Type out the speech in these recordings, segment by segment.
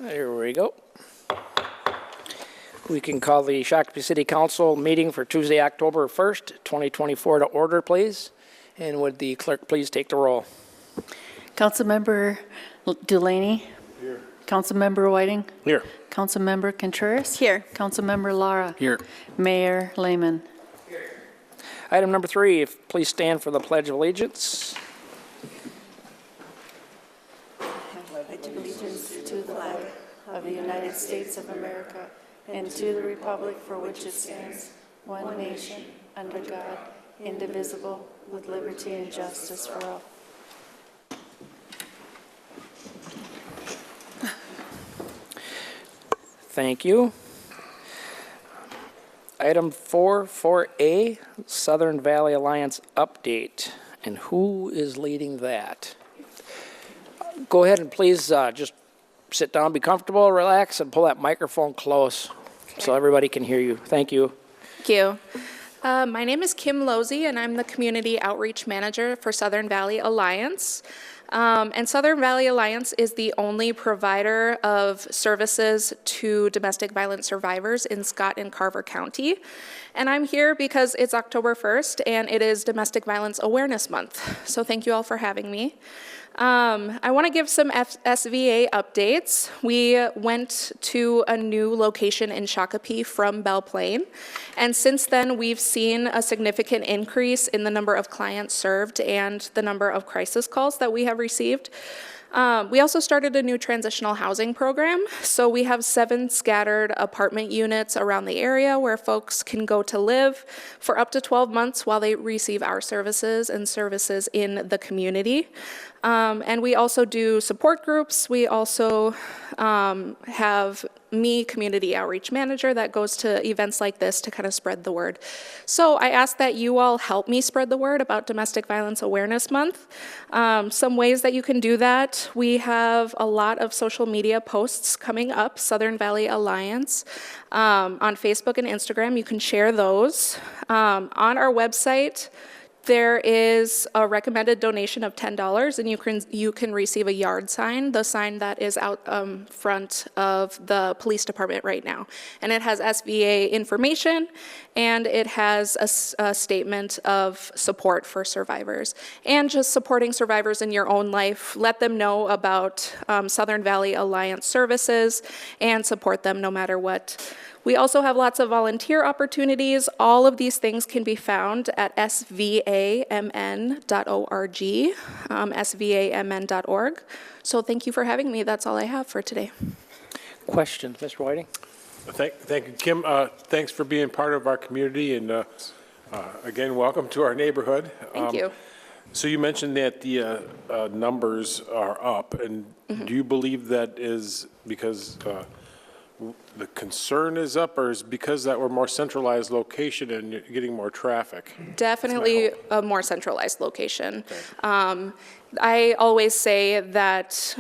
There we go. We can call the Shakopee City Council meeting for Tuesday, October 1st, 2024 to order, please. And would the clerk please take the roll? Councilmember Delaney. Here. Councilmember Whiting. Here. Councilmember Contreras. Here. Councilmember Lara. Here. Mayor Lehman. Here. Item number 3, if please stand for the Pledge of Allegiance. Pledge allegiance to the flag of the United States of America and to the republic for which it stands, one nation, under God, indivisible, with liberty and justice for all. Thank you. Item 4A, Southern Valley Alliance update. And who is leading that? Go ahead and please just sit down, be comfortable, relax, and pull that microphone close so everybody can hear you. Thank you. Thank you. My name is Kim Losey, and I'm the Community Outreach Manager for Southern Valley Alliance. And Southern Valley Alliance is the only provider of services to domestic violence survivors in Scott and Carver County. And I'm here because it's October 1st, and it is Domestic Violence Awareness Month. So thank you all for having me. I want to give some SVA updates. We went to a new location in Shakopee from Belle Plaine, and since then we've seen a significant increase in the number of clients served and the number of crisis calls that we have received. We also started a new transitional housing program, so we have 7 scattered apartment units around the area where folks can go to live for up to 12 months while they receive our services and services in the community. And we also do support groups. We also have me, Community Outreach Manager, that goes to events like this to kind of spread the word. So I ask that you all help me spread the word about Domestic Violence Awareness Month. Some ways that you can do that: we have a lot of social media posts coming up, Southern Valley Alliance, on Facebook and Instagram. You can share those. On our website, there is a recommended donation of $10, and you can receive a yard sign, the sign that is out front of the police department right now. And it has SVA information, and it has a statement of support for survivors. And just supporting survivors in your own life, let them know about Southern Valley Alliance services and support them no matter what. We also have lots of volunteer opportunities. All of these things can be found at svamn.org, svamn.org. So thank you for having me. That's all I have for today. Questions, Mr. Whiting? Thank you, Kim. Thanks for being part of our community, and again, welcome to our neighborhood. Thank you. So you mentioned that the numbers are up, and do you believe that is because the concern is up, or is because that we're more centralized location and you're getting more traffic? Definitely a more centralized location. Okay. I always say that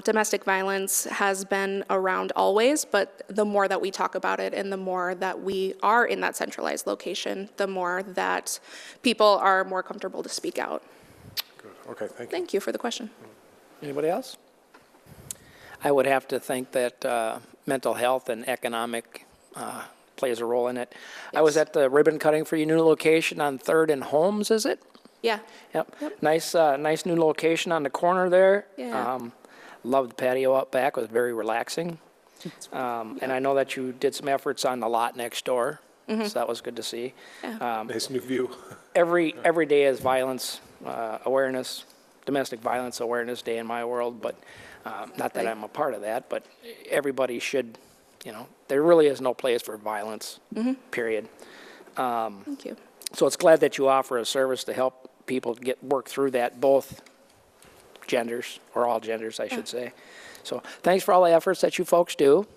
domestic violence has been around always, but the more that we talk about it and the more that we are in that centralized location, the more that people are more comfortable to speak out. Good. Okay, thank you. Thank you for the question. Anybody else? I would have to think that mental health and economic plays a role in it. Yes. I was at the ribbon cutting for your new location on 3rd and Holmes, is it? Yeah. Yep. Nice new location on the corner there. Yeah. Loved the patio out back. It was very relaxing. And I know that you did some efforts on the lot next door, so that was good to see. Yeah. Nice new view. Every day is violence awareness, domestic violence awareness day in my world, but not that I'm a part of that, but everybody should, there really is no place for violence, period. Thank you. So it's glad that you offer a service to help people work through that, both genders, or all genders, I should say. So thanks for all the efforts that you folks do,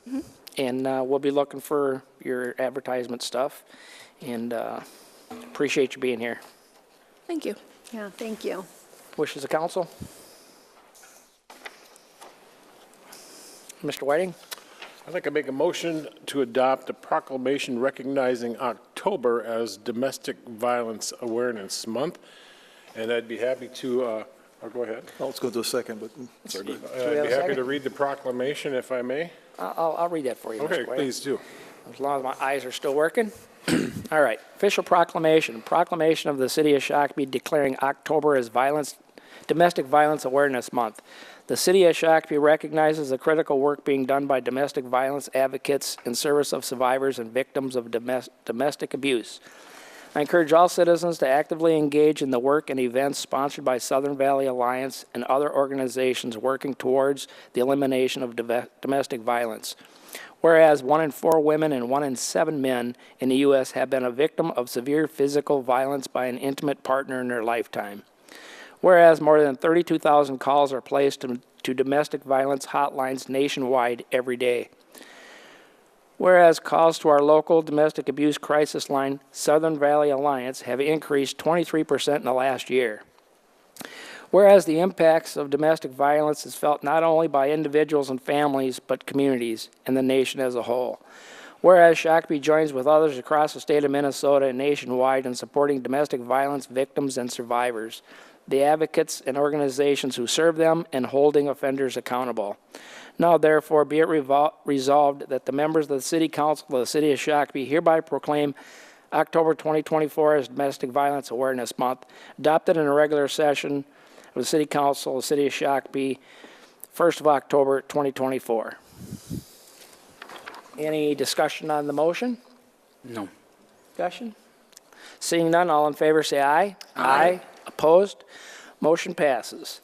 and we'll be looking for your advertisement stuff, and appreciate you being here. Thank you. Yeah, thank you. Wishes of council? Mr. Whiting? I'd like to make a motion to adopt a proclamation recognizing October as Domestic Violence Awareness Month. And I'd be happy to Oh, go ahead. Oh, let's go to a second, but sorry, go ahead. we have I'd a be happy second? to read the proclamation if I may. I'll read that for you, Okay, Mr. White. please do. As long as my eyes are still working. All right, official proclamation. Proclamation of the City of Shakopee declaring October as Domestic Violence Awareness Month. The City of Shakopee recognizes the critical work being done by domestic violence advocates in service of survivors and victims of domestic abuse. I encourage all citizens to actively engage in the work and events sponsored by Southern Valley Alliance and other organizations working towards the elimination of domestic violence. Whereas 1 in 4 women and 1 in 7 men in the U.S. have been a victim of severe physical violence by an intimate partner in their lifetime. Whereas more than 32,000 calls are placed to domestic violence hotlines nationwide every day. Whereas calls to our local domestic abuse crisis line, Southern Valley Alliance, have increased 23% in the last year. Whereas the impacts of domestic violence is felt not only by individuals and families, but communities and the nation as a whole. Whereas Shakopee joins with others across the state of Minnesota and nationwide in supporting domestic violence victims and survivors, the advocates and organizations who serve them, and holding offenders accountable. Now therefore be it resolved that the members of the City Council of the City of Shakopee hereby proclaim October 2024 as Domestic Violence Awareness Month, adopted in a regular session of the City Council of the City of Shakopee, 1st of October 2024. Any discussion on the motion? No. Discussion? Seeing none, all in favor say aye. Aye. Opposed? Motion passes.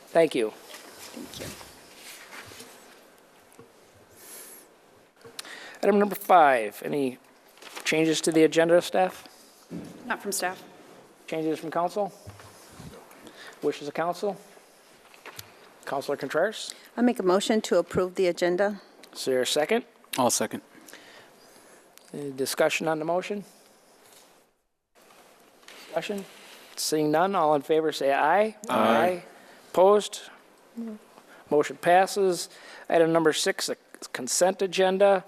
Thank you. Thank you. Item number 5, any changes to the agenda, staff? Not from staff. Changes from council? Wishes of council? Councilor Contreras? I make a motion to approve the agenda. Is there a second? I'll second. Any discussion on the motion? Discussion? Seeing none, all in favor say aye. Aye. Opposed? Motion passes. Item number 6, the consent agenda.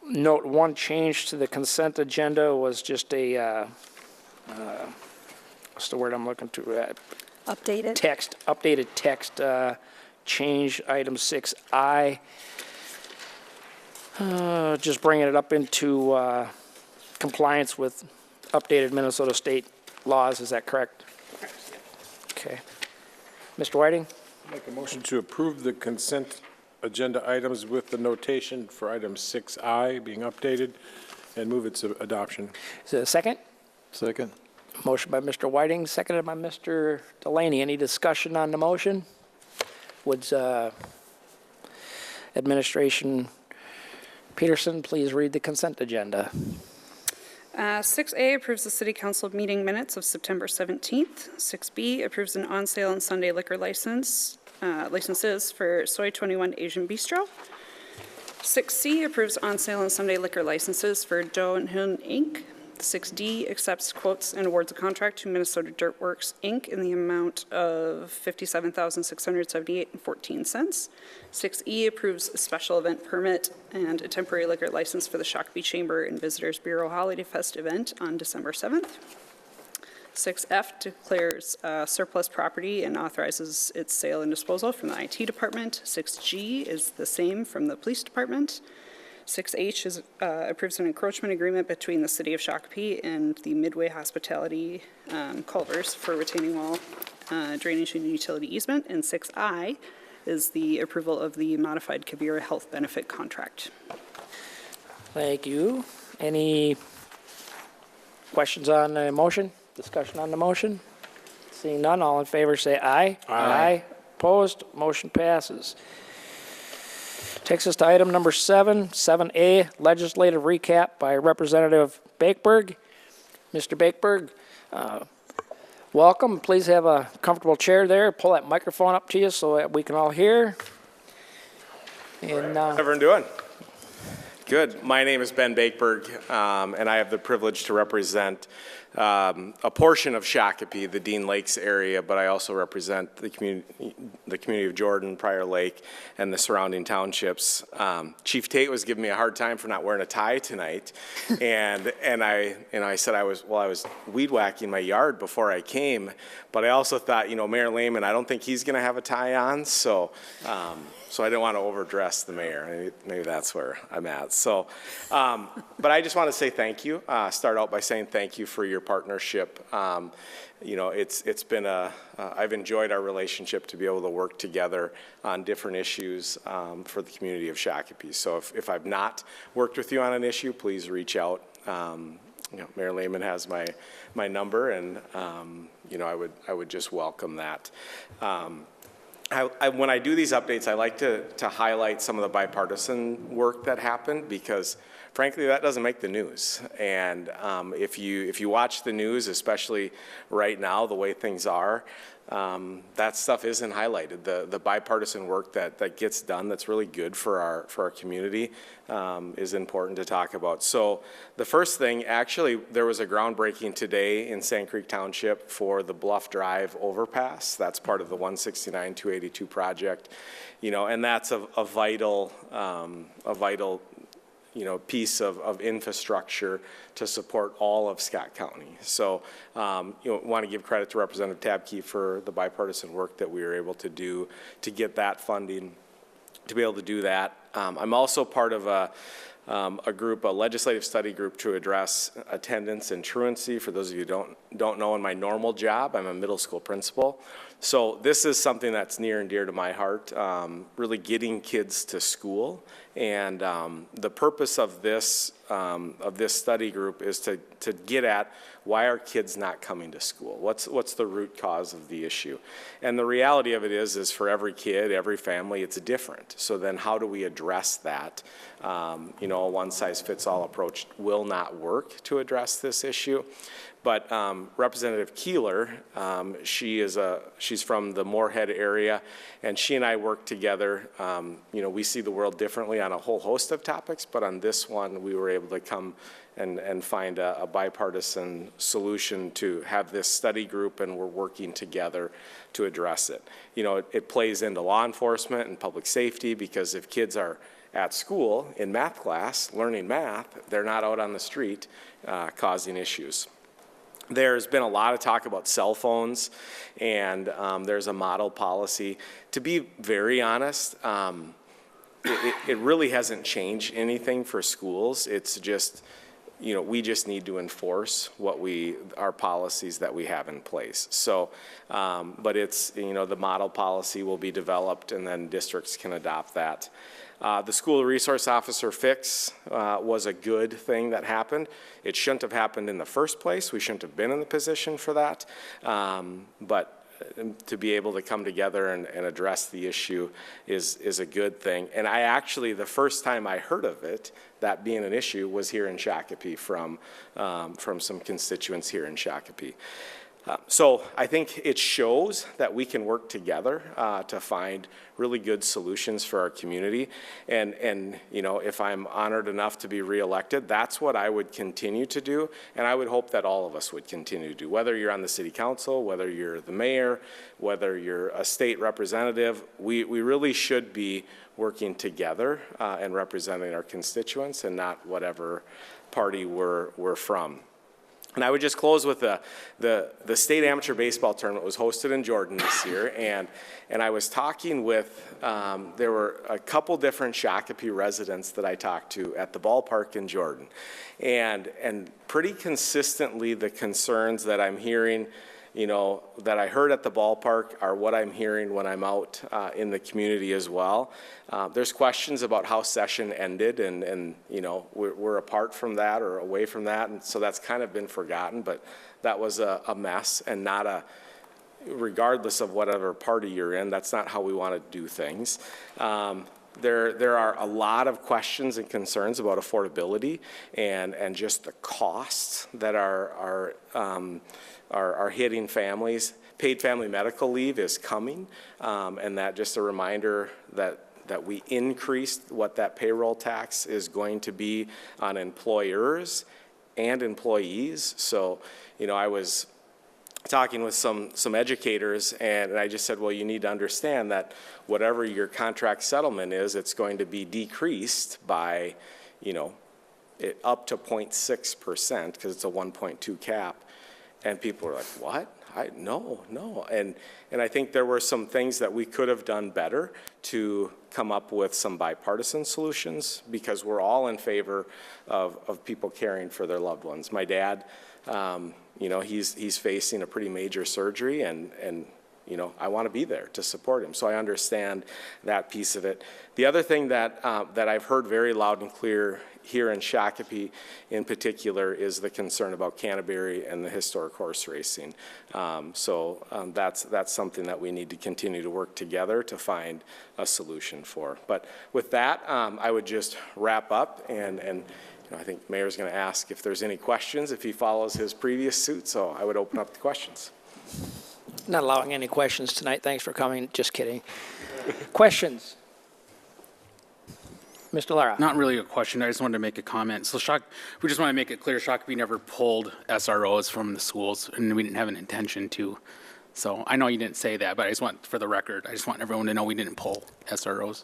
Note 1 change to the consent agenda was just a, what's the word I'm looking to? Updated. Updated text, change item 6I. Just bringing it up into compliance with updated Minnesota state laws, is that correct? Okay. Mr. Whiting? Make a motion to approve the consent agenda items with the notation for item 6I being updated and move its adoption. Is there a second? Second. Motion by Mr. Whiting, seconded by Mr. Delaney. Any discussion on the motion? Would Administration Peterson please read the consent agenda? 6A approves the City Council meeting minutes of September 17th. 6B approves an on-sale and Sunday liquor licenses for Soy 21 Asian Bistro. 6C approves on-sale and Sunday liquor licenses for Doe and Hun Inc. 6D accepts quotes and awards a contract to Minnesota Dirt Works, Inc. in the amount of $57,678.14. 6E approves a special event permit and a temporary liquor license for the Shakopee Chamber and Visitors Bureau Holiday Fest event on December 7th. 6F declares surplus property and authorizes its sale and disposal from the IT department. 6G is the same from the police department. 6H approves an encroachment agreement between the City of Shakopee and the Midway Hospitality Culvers for retaining wall drainage and utility easement. And 6I is the approval of the modified Kavira Health Benefit Contract. Thank you. Any questions on the motion? Discussion on the motion? Seeing none, all in favor say aye. Aye. Opposed? Motion passes. Takes us to item number 7, 7A, legislative recap by Representative Bakeberg. Mr. Bakeberg, welcome. Please have a comfortable chair there. Pull that microphone up to you so that we can all hear. And How's everyone doing? Good. My name is Ben Bakeberg, and I have the privilege to represent a portion of Shakopee, the Dean Lakes area, but I also represent the community of Jordan, Prior Lake, and the surrounding townships. Chief Tate was giving me a hard time for not wearing a tie tonight, and I said I was weed whacking my yard before I came, but I also thought, Mayor Lehman, I don't think he's going to have a tie on, so I didn't want to overdress the mayor. Maybe that's where I'm at. So, but I just want to say thank you. Start out by saying thank you for your partnership. It's been I've enjoyed our relationship to be able to work together on different issues for the community of Shakopee. So if I've not worked with you on an issue, please reach out. Mayor Lehman has my number, and I would just welcome that. When I do these updates, I like to highlight some of the bipartisan work that happened, because frankly, that doesn't make the news. And if you watch the news, especially right now, the way things are, that stuff isn't highlighted. The bipartisan work that gets done that's really good for our community is important to talk about. So the first thing, actually, there was a groundbreaking today in Sand Creek Township for the Bluff Drive overpass. That's part of the 169-282 project, and that's a vital piece of infrastructure to support all of Scott County. So, want to give credit to Representative Tabke for the bipartisan work that we were able to do to get that funding, to be able to do that. I'm also part of a group, a legislative study group, to address attendance and truancy. For those of you who don't know, in my normal job, I'm a middle school principal. So this is something that's near and dear to my heart, really getting kids to school. And the purpose of this study group is to get at, why are kids not coming to school? What's the root cause of the issue? And the reality of it is for every kid, every family, it's different. So then how do we address that? A one-size-fits-all approach will not work to address this issue. But Representative Keeler, she's from the Moorhead area, and she and I work together. We see the world differently on a whole host of topics, but on this one, we were able to come and find a bipartisan solution to have this study group, and we're working together to address it. It plays into law enforcement and public safety, because if kids are at school in math class learning math, they're not out on the street causing issues. There's been a lot of talk about cell phones, and there's a model policy. To be very honest, it really hasn't changed anything for schools. It's just, we just need to enforce our policies that we have in place. So, but it's, the model policy will be developed, and then districts can adopt that. The school resource officer fix was a good thing that happened. It shouldn't have happened in the first place. We shouldn't have been in the position for that. But to be able to come together and address the issue is a good thing. And I actually, the first time I heard of it, that being an issue, was here in Shakopee from some constituents here in Shakopee. So I think it shows that we can work together to find really good solutions for our community. And if I'm honored enough to be reelected, that's what I would continue to do. And I would hope that all of us would continue to do, whether you're on the city council, whether you're the mayor, whether you're a state representative. We really should be working together and representing our constituents, and not whatever party we're from. And I would just close with the state amateur baseball tournament was hosted in Jordan this year, and I was talking with, there were a couple different Shakopee residents that I talked to at the ballpark in Jordan, and pretty consistently the concerns that I'm hearing, that I heard at the ballpark, are what I'm hearing when I'm out in the community as well. There's questions about how session ended, and we're apart from that or away from that, and so that's kind of been forgotten, but that was a mess, and not regardless of whatever party you're in, that's not how we want to do things. There are a lot of questions and concerns about affordability and just the costs that are hitting families. Paid family medical leave is coming, and that just a reminder that we increased what that payroll tax is going to be on employers and employees. So, I was talking with some educators, and I just said, well, you need to understand that whatever your contract settlement is, it's going to be decreased by, up to 0.6%, because it's a 1.2 cap. And people were like, what? No. And I think there were some things that we could have done better to come up with some bipartisan solutions, because we're all in favor of people caring for their loved ones. My dad, he's facing a pretty major surgery, and I want to be there to support him. So I understand that piece of it. The other thing that I've heard very loud and clear here in Shakopee in particular is the concern about Canterbury and the historic horse racing. That's something that we need to continue to work together to find a solution for. But with that, I would just wrap up, and I think the Mayor's going to ask if there's any questions if he follows his previous suit, so I would open up the questions. Not allowing any questions tonight. Thanks for coming. Just kidding. Questions? Mr. Lara. Not really a question. I just wanted to make a comment. So we just want to make it clear, Shakopee never pulled SROs from the schools, and we didn't have an intention to. So I know you didn't say that, but I just want, for the record, I just want everyone to know we didn't pull SROs.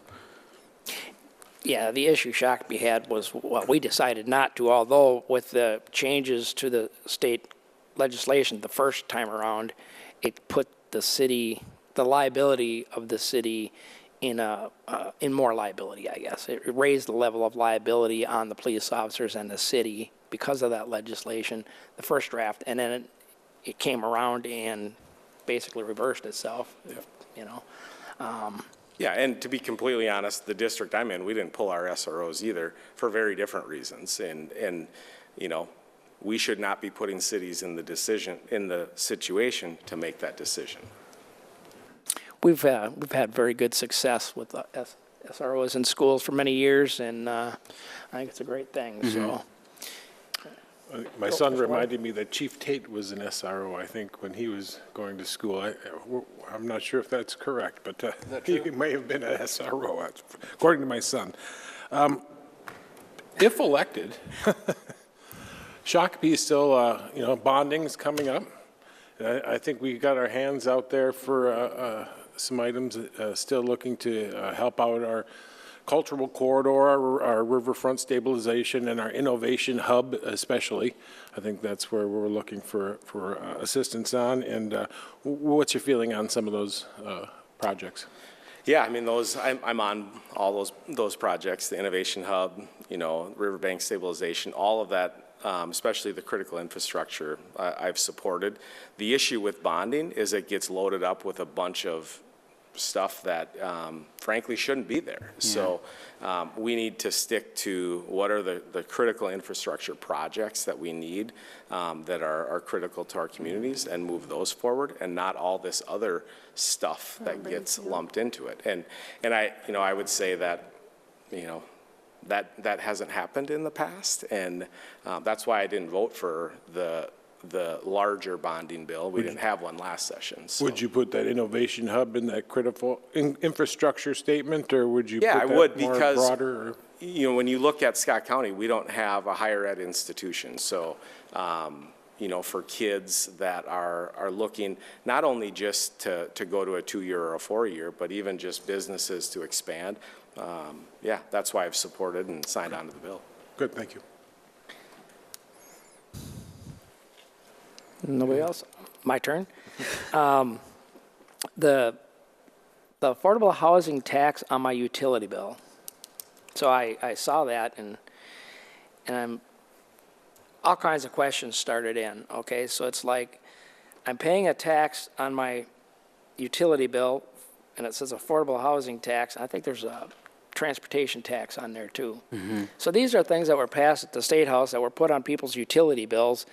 Yeah, the issue Shakopee had was, well, we decided not to, although with the changes to the state legislation the first time around, it put the city, the liability of the city in more liability, I guess. It raised the level of liability on the police officers and the city because of that legislation, the first draft, and then it came around and basically reversed itself, Yeah, and to be completely honest, the district I'm in, we didn't pull our SROs either for very different reasons. And we should not be putting cities in the situation to make that decision. We've had very good success with SROs in schools for many years, and I think it's a great thing. So, My son reminded me that Chief Tate was an SRO, I think, when he was going to school. I'm not sure if that's correct, but he may have been an SRO, according to my son. If elected, Shakopee is still, bonding's coming up. I think we got our hands out there for some items, still looking to help out our cultural corridor, our riverfront stabilization, and our innovation hub especially. I think that's where we're looking for assistance on. And what's your feeling on some of those projects? Yeah, I mean, I'm on all those projects, the innovation hub, riverbank stabilization, all of that. Especially the critical infrastructure I've supported. The issue with bonding is it gets loaded up with a bunch of stuff that frankly shouldn't be there. Yeah. So we need to stick to what are the critical infrastructure projects that we need that are critical to our communities, and move those forward, and not all this other stuff that gets lumped into it. And I would say that, that hasn't happened in the past, and that's why I didn't vote for the larger bonding bill. We didn't have one last session. So. Would you put that innovation hub in that critical infrastructure statement, or would you put that I would, more because, broader? When you look at Scott County, we don't have a higher ed institution. So, for kids that are looking not only just to go to a 2-year or a 4-year, but even just businesses to expand, that's why I've supported and signed on to the bill. Good, thank you. Nobody else? My turn. The affordable housing tax on my utility bill. So I saw that, and I'm, all kinds of questions started in. Okay, so it's like I'm paying a tax on my utility bill, and it says affordable housing tax. I think there's a transportation tax on there too. Mm-hmm. So these are things that were passed at the State House that were put on people's utility bills,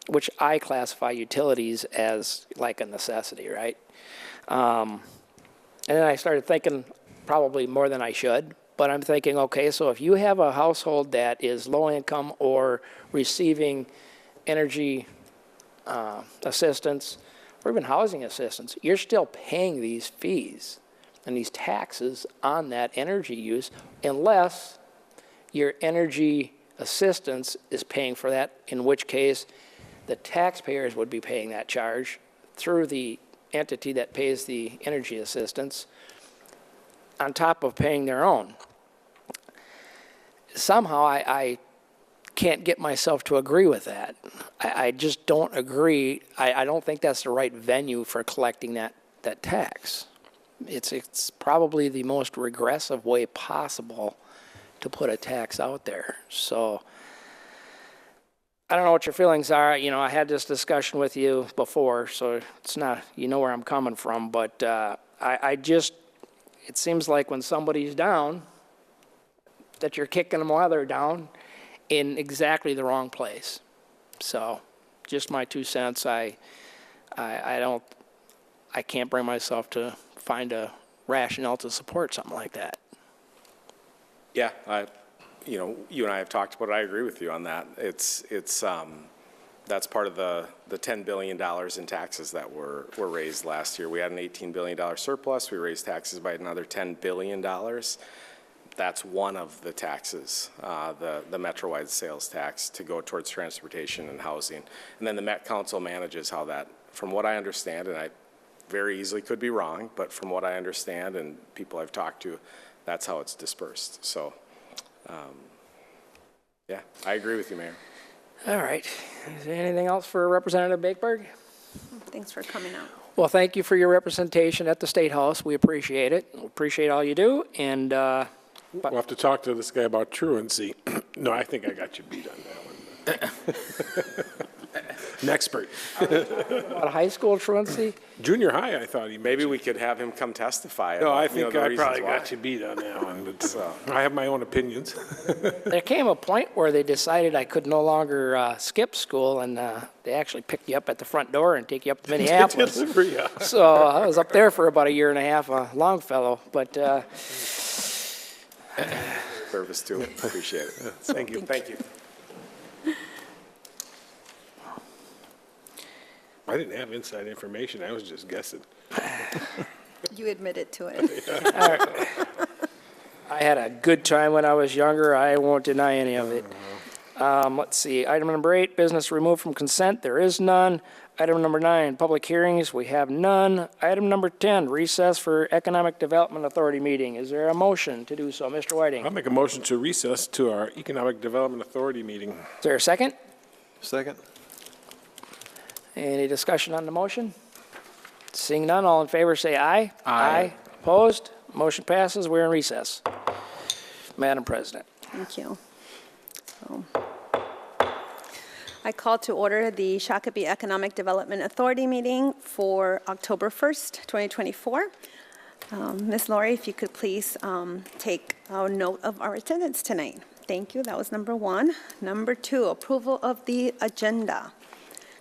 which I classify utilities as like a necessity, right? And then I started thinking probably more than I should, but I'm thinking, okay, so if you have a household that is low income or receiving energy assistance or even housing assistance, you're still paying these fees and these taxes on that energy use unless your energy assistance is paying for that, in which case the taxpayers would be paying that charge through the entity that pays the energy assistance on top of paying their own. Somehow I can't get myself to agree with that. I just don't agree. I don't think that's the right venue for collecting that tax. It's probably the most regressive way possible to put a tax out there. So I don't know what your feelings are. You know, I had this discussion with you before, so it's not, you know where I'm coming from, but I just, it seems like when somebody's down, that you're kicking them while they're down in exactly the wrong place. So just my 2 cents. I can't bring myself to find a rationale to support something like that. Yeah, you know, you and I have talked about it. I agree with you on that. That's part of the $10 billion in taxes that were raised last year. We had an $18 billion surplus. We raised taxes by another $10 billion. That's one of the taxes, the Metro-wide sales tax, to go towards transportation and housing. And then the Met Council manages how that, from what I understand, and I very easily could be wrong, but from what I understand and people I've talked to, that's how it's dispersed. So, yeah, I agree with you, Mayor. All right. Is there anything else for Representative Bakeberg? Thanks for coming out. Well, thank you for your representation at the State House. We appreciate it. We appreciate all you do. And We'll have to talk to this guy about truancy. No, I think I got you beat on that one. An expert. about high school truancy, Junior high, I thought he Maybe mentioned. we could have him come testify. No, about, I think the I reasons probably why. got you beat on that one, but I have my own opinions. there came a point where they decided I could no longer skip school, and they actually picked you up at the front door and take you up to Minneapolis. Delivery, yeah. So I was up there for about a year and a half, a Longfellow. But Service too. Appreciate it. Thank you. Thank you. I didn't have inside information. I was just guessing. You admitted to it. I had a good time when I was younger. I won't deny any of it. Let's see. Item number 8, business removed from consent. There is none. Item number 9, public hearings. We have none. Item number 10, recess for Economic Development Authority meeting. Is there a motion to do so? Mr. Whiting? I'll make a motion to recess to our Economic Development Authority meeting. Is there a second? Second? Any discussion on the motion? Seeing none, all in favor say aye. Aye. Opposed? Motion passes. We're in recess. Madam President. Thank you. So, I call to order the Shakopee Economic Development Authority meeting for October 1st, 2024. Ms. Lori, if you could please take a note of our attendance tonight. Thank you. That was number 1. Number 2, approval of the agenda.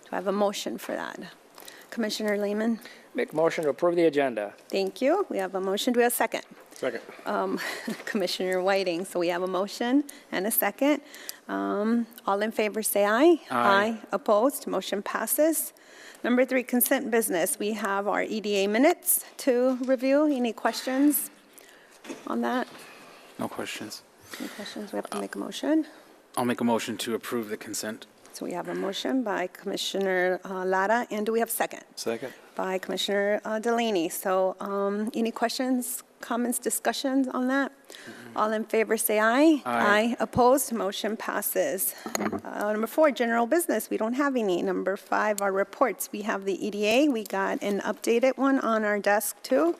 Do I have a motion for that? Commissioner Lehman? Make a motion to approve the agenda. Thank you. We have a motion. Do we have a second? Second. Commissioner Whiting. So we have a motion and a second. All in favor say aye. Aye. Opposed? Motion passes. Number 3, consent business. We have our EDA minutes to review. Any questions on that? No questions. Any questions? We have to make a motion. I'll make a motion to approve the consent. So we have a motion by Commissioner Lara, and do we have a second? Second? By Commissioner Delaney. So any questions, comments, discussions on that? All in favor say aye. Aye. Opposed? Motion passes. Number 4, general business. We don't have any. Number 5, our reports. We have the EDA. We got an updated one on our desk, too.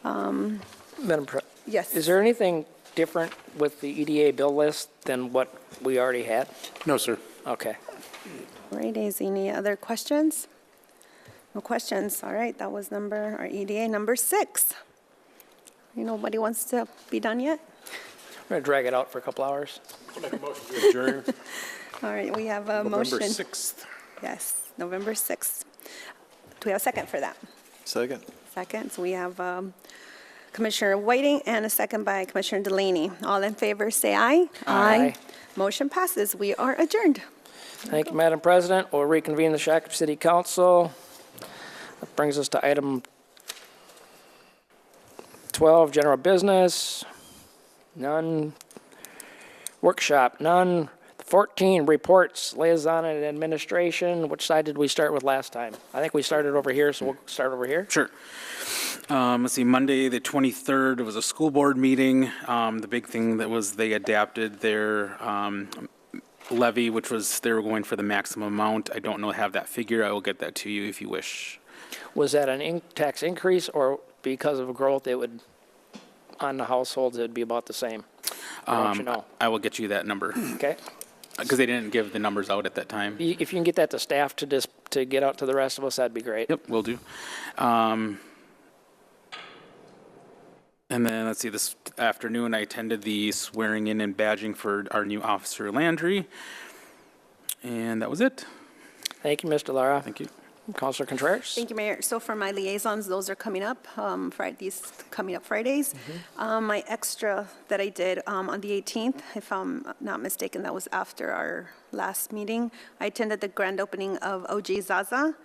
Madam President. Yes. Is there anything different with the EDA bill list than what we already had? No, sir. Okay. All right, is any other questions? No questions. All right, that was our EDA. Number 6. Nobody wants to be done yet? I'm going to drag it out for a couple hours. I'll make a motion to adjourn. All right, we have a November motion. 6th. Yes, November 6th. Do we have a second for that? Second? Second, so we have Commissioner Whiting and a second by Commissioner Delaney. All in favor, say aye. Aye. Motion passes. We are adjourned. Thank you, Madam President. We'll reconvene the Shakopee City Council. That brings us to item 12, general business. None. Workshop, none. 14, reports, liaison and administration. Which side did we start with last time? I think we started over here, so we'll start over here. Sure. Let's see, Monday, the 23rd, it was a school board meeting. The big thing that was they adapted their levy, which was they were going for the maximum amount. I don't know, have that figure. I will get that to you if you wish. Was that an tax increase, or because of growth, it would, on the households, it'd be about the same? Or don't you know? I will get you that number, Okay. because they didn't give the numbers out at that time. If you can get that to staff to get out to the rest of us, that'd be great. Yep, will do. And then, let's see, this afternoon, I attended the swearing in and badging for our new officer, Landry. And that was it. Thank you, Mr. Lara. Thank you. Counselor Contreras? Thank you, Mayor. So for my liaisons, those are coming up, these coming up Fridays. My extra that I did on the 18th, if I'm not mistaken, that was after our last meeting. I attended the grand opening of OG Zaza.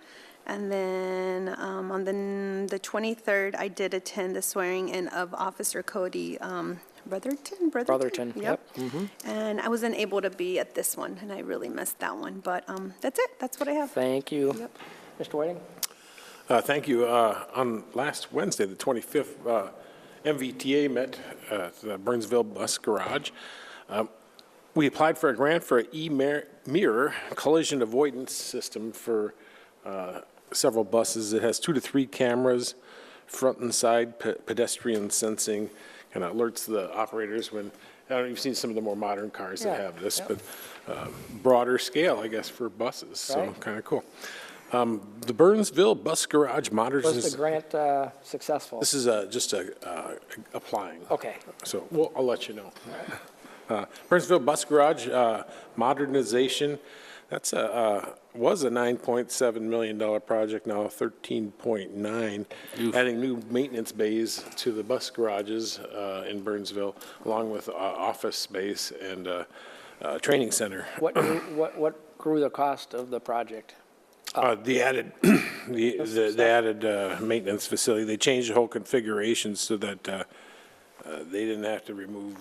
And then on the 23rd, I did attend the swearing in of Officer Cody Brotherton. Yep. And I wasn't able to be at this one, and I really missed that one. But that's it. That's what I have. Thank you. Yep. Mr. Whiting? Thank you. On last Wednesday, the 25th, MVTA met at the Burnsville Bus Garage. We applied for a grant for an e-mirror collision avoidance system for several buses. It has 2 to 3 cameras, front and side pedestrian sensing, kind of alerts the operators when, I don't know, you've seen some of the more modern cars that have this, but broader scale, I guess, for buses, so Right. kind of cool. The Burnsville Bus Garage Was the modernization. grant successful? This is just applying. Okay. So I'll let you know. Burnsville Bus Garage modernization, that's was a $9.7 million project, now 13.9, adding new maintenance bays to the bus garages in Burnsville, along with office space and training center. What grew the cost of the project? The added, the added maintenance facility, they changed the whole configuration so that they didn't have to remove,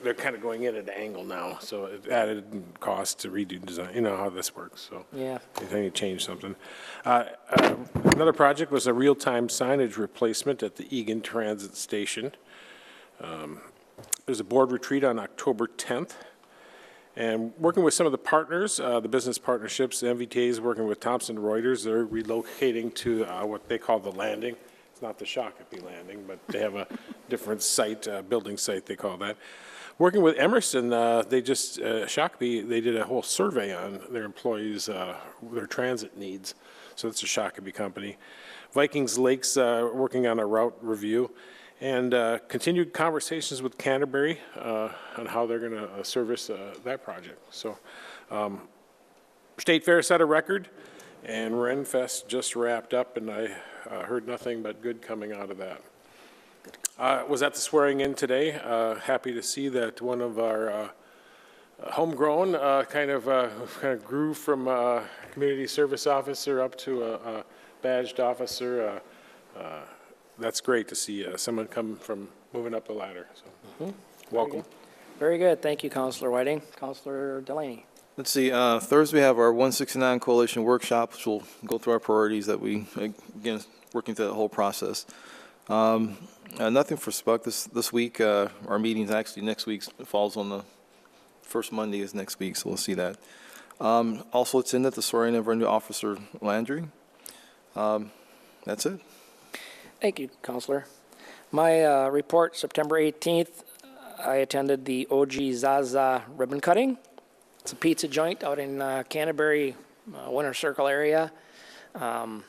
they're kind of going in at an angle now, so it added cost to redo design, you know how this works, so. Yeah. Anytime you change something. Another project was a real-time signage replacement at the Egan Transit Station. There's a board retreat on October 10th. And working with some of the partners, the business partnerships, the MVTA is working with Thomson Reuters. They're relocating to what they call the landing. It's not the Shakopee landing, but they have a different site, building site they call that. Working with Emerson, they just, Shakopee, they did a whole survey on their employees, their transit needs. So it's a Shakopee company. Vikings Lakes working on a route review. And continued conversations with Canterbury on how they're going to service that project. So State Fair set a record, and Renfest just wrapped up, and I heard nothing but good coming out of that. Was at the swearing in today. Happy to see that one of our homegrown kind of grew from a community service officer up to a badged officer. That's great to see someone come from moving up the ladder. So, welcome. Very good. Thank you, Counselor Whiting. Counselor Delaney. Let's see, Thursday we have our 169 Coalition Workshop, which will go through our priorities that we, again, working through the whole process. Nothing for SPUC this week. Our meeting's actually next week. It falls on the first Monday is next week, so we'll see that. Also, it's in that the swearing of our new officer, Landry. That's it. Thank you, Counselor. My report, September 18th, I attended the OG Zaza ribbon cutting. It's a pizza joint out in Canterbury, Winter Circle area. I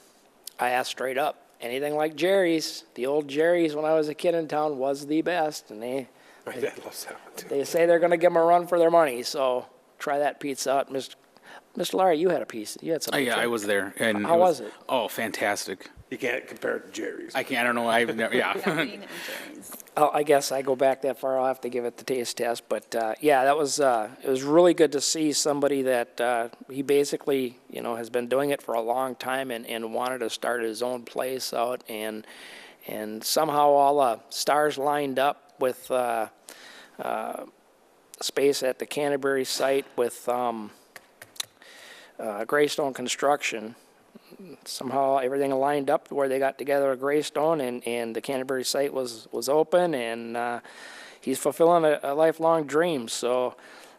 asked straight up, anything like Jerry's? The old Jerry's when I was a kid in town was the best, and My dad loves that one too. they say they're going to give them a run for their money, so try that pizza out. Mr. Larry, you had a piece. You had some. Yeah, I was there. And How was it? Oh, fantastic. You can't compare it to Jerry's. I don't know, I've never, yeah. Oh, I guess I go back that far. I'll have to give it the taste test. But yeah, that was it was really good to see somebody that he basically has been doing it for a long time and wanted to start his own place out and somehow all the stars lined up with space at the Canterbury site with Greystone Construction. Somehow everything lined up where they got together at Greystone, and the Canterbury site was open, and he's fulfilling a lifelong dream. So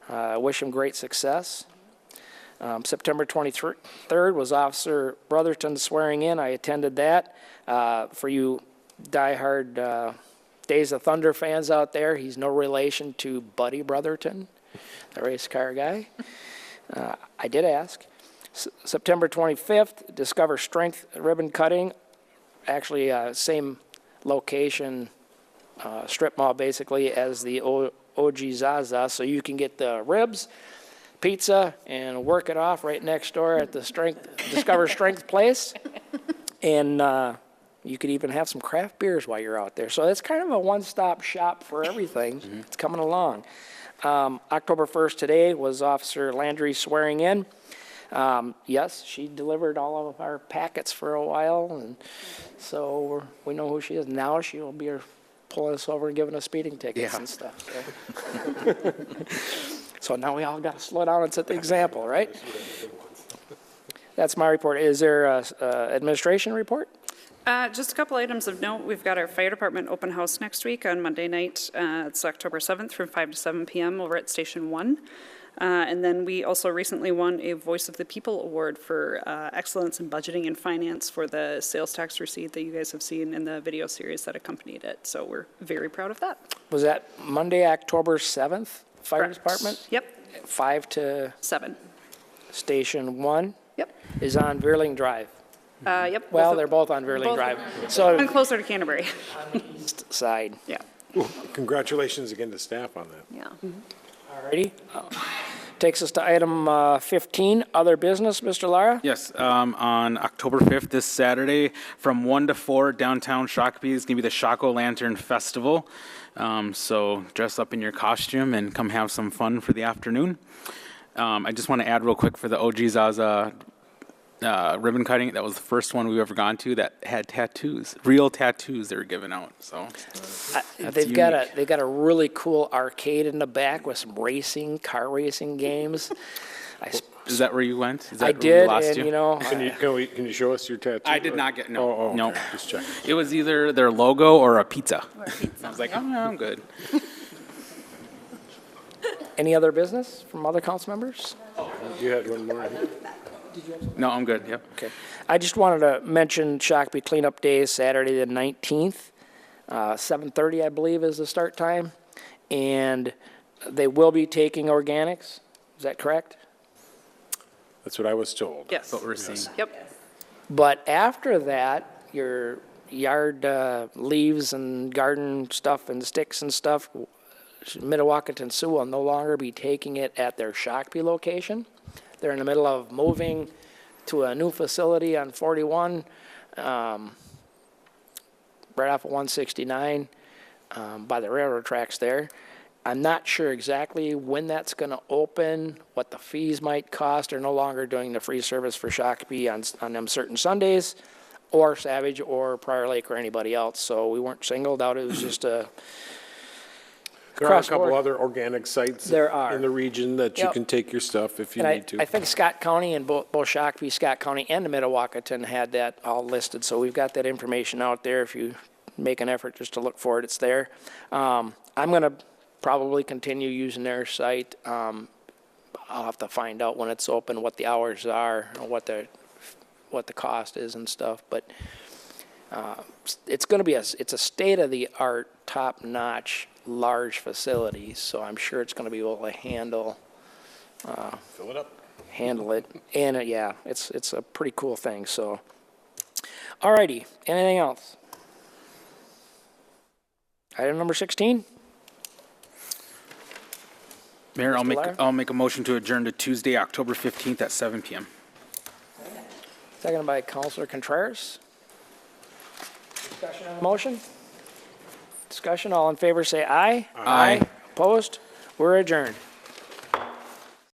I wish him great success. September 23rd was Officer Brotherton's swearing in. I attended that. For you diehard Days of Thunder fans out there, he's no relation to Buddy Brotherton, the race car guy. I did ask. September 25th, Discover Strength ribbon cutting. Actually, same location, strip mall basically, as the OG Zaza, so you can get the ribs, pizza, and work it off right next door at the Discover Strength place. And you could even have some craft beers while you're out there. So it's kind of a one-stop shop for everything. It's coming along. October 1st today was Officer Landry swearing in. Yes, she delivered all of our packets for a while, and so we know who she is. Now she'll be pulling us over and giving us speeding tickets and stuff. So. So now we all got to slow down and set the example, right? That's my report. Is there a administration report? Just a couple items of note. We've got our fire department open house next week on Monday night. It's October 7th from 5 to 7 p.m. over at Station 1. And then we also recently won a Voice of the People Award for excellence in budgeting and finance for the sales tax receipt that you guys have seen in the video series that accompanied it. So we're very proud of that. Was that Monday, October 7th, Fire Correct. Department? Yep. 5 to 7. Station 1 Yep. is on Veerling Drive. Yep. Well, they're both on Veerling both- Drive. One So closer to Canterbury. east side. Yeah. Congratulations again to staff on that. Yeah. Alrighty. Takes us to item 15, other business, Mr. Lara? Yes, on October 5th, this Saturday, from 1 to 4, downtown Shakopee is going to be the Shako Lantern Festival. So dress up in your costume and come have some fun for the afternoon. I just want to add real quick for the OG Zaza ribbon cutting. That was the first one we've ever gone to that had tattoos, real tattoos they were giving out. So They've got a really cool arcade in the back with some car racing games. Is that where you went? Is that I where we did, lost and you? you know, Can you show us your tattoo? I did not get, no, Oh, no. okay, just check. It was either their logo or a pizza. I was like, oh, no, I'm good. any other business from other council members? You had one more. No, I'm good, yep. Okay. I just wanted to mention Shakopee Cleanup Day is Saturday the 19th. 7:30, I believe, is the start time. And they will be taking organics. Is that correct? That's what I was told. Yes. What we're seeing. Yep. But after that, your yard leaves and garden stuff and sticks and stuff, Mdewakanton Sioux will no longer be taking it at their Shakopee location. They're in the middle of moving to a new facility on 41, right off of 169, by the railroad tracks there. I'm not sure exactly when that's going to open, what the fees might cost. They're no longer doing the free service for Shakopee on them certain Sundays, or Savage, or Prior Lake, or anybody else. So we weren't singled out. It was just a There are a cross couple board. other organic sites There are. in the region that you Yep. can take your stuff if you And need to. I think Scott County and both Shakopee, Scott County, and the Mdewakanton had that all listed. So we've got that information out there. If you make an effort just to look for it, it's there. I'm going to probably continue using their site. I'll have to find out when it's open, what the hours are, or what the cost is and stuff. But it's going to be it's a state-of-the-art, top-notch, large facility. So I'm sure it's going to be able to handle Fill it up. handle it. And yeah, it's a pretty cool thing. So, alrighty, anything else? Item number 16. Mayor, Mr. Lara? I'll make a motion to adjourn to Tuesday, October 15th at 7 p.m. Seconded by Councilor Contreras. Discussion on the motion? Discussion, all in favor say aye. Aye. Opposed? We're adjourned.